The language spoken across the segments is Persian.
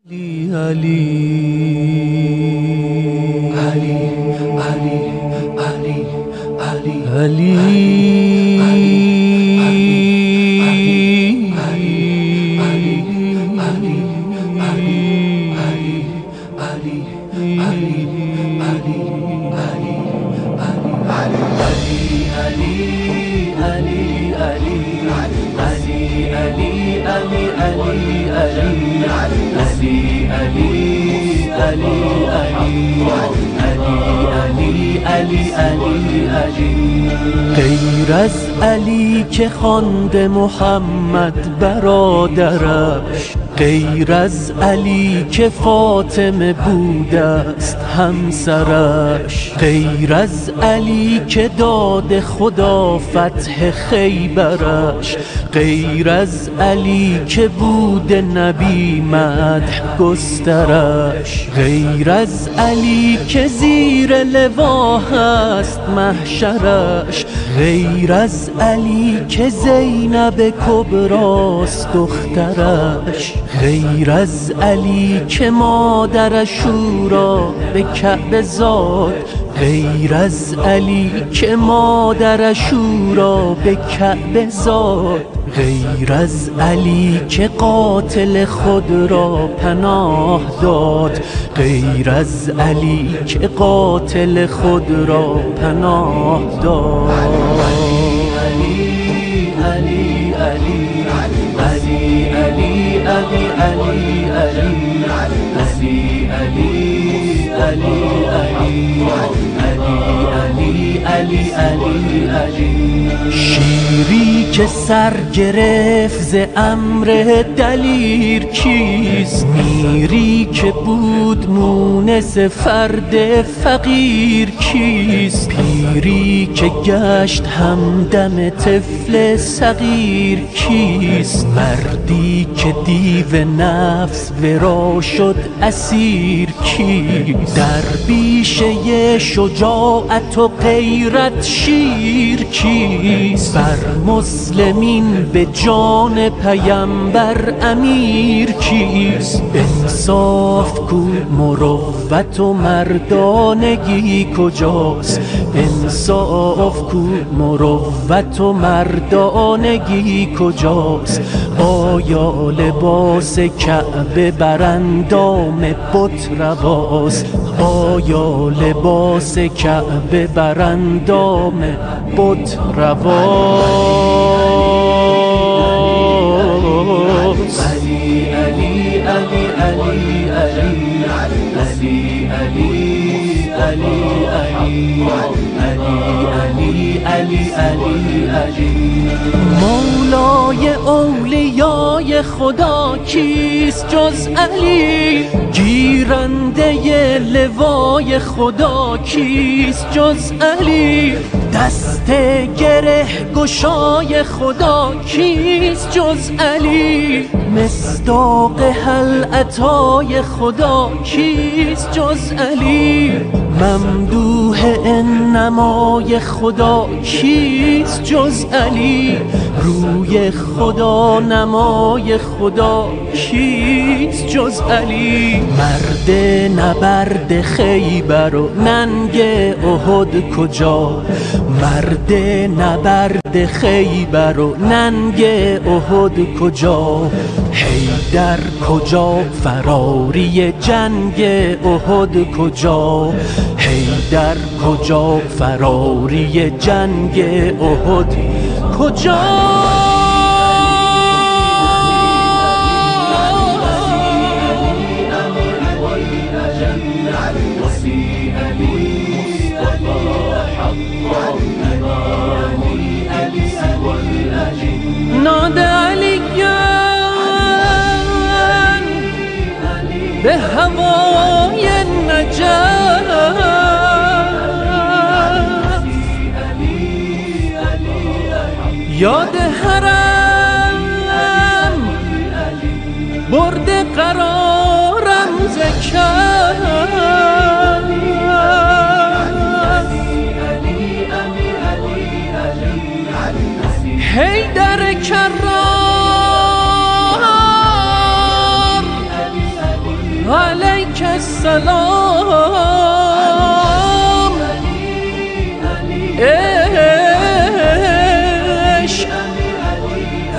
علی علی علی علی علی علی غیر از علی که خوانده محمد برادرش، غیر از علی که فاطمه بوده است همسرش، غیر از علی که داد خدا فتح خیبرش، غیر از علی که بود نبی مدح گسترش، غیر از علی که زیر لوا هست محشرش، غیر از علی که زینب کبراست دخترش، غیر از علی که مادرش او را به کعبه زاد، غیر از علی که مادرش او را به کعبه زاد، غیر از علی که قاتل خود را پناه داد، غیر از علی که قاتل خود را پناه داد. علی علی علی علی علی علی علی علی علی شیری که سر گرفت ز امر دلیر کیست؟ میری که بود مونس فرد فقیر کیست؟ پیری که گشت همدم طفل صغیر کیست؟ مردی که دیو نفس ورا شد اسیر کیست؟ درویشه شجاعت و غیرت شیر کیست؟ بر مسلمین به جان پیمبر امیر کیست؟ انصاف کو مروت و مردانگی کجاست؟ انصاف کو مروت و مردانگی کجاست؟ آیا لباس کعبه بر اندام بت رواست؟ آیا لباس کعبه بر اندام بت رواست؟ علی علی علی علی علی علی علی علی علی علی مولای اولیای خدا کیست جز علی؟ گیرنده لوای خدا کیست جز علی؟ دست گره گشای خدا کیست جز علی؟ مصداق هل عطای خدا کیست جز علی؟ ممدوح انمای خدا کیست جز علی؟ روی خدا نمای خدا کیست جز علی؟ مرد نبرد خیبر و ننگ احد کجا؟ مرد نبرد خیبر و ننگ احد کجا؟ حیدر کجا؟ فراری جنگ احد کجا؟ حیدر کجا؟ فراری جنگ احد کجا؟ نادى عليا بهواي النجاة یاد حرم برد قرارم زکات حیدر کرار عليك السلام. عشق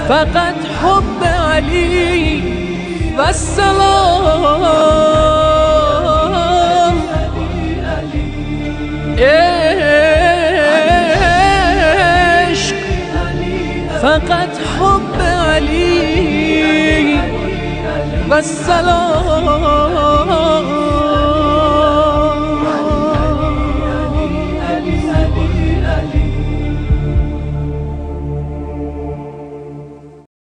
فقط حب علی و السلام. عشق فقط حب علی و السلام.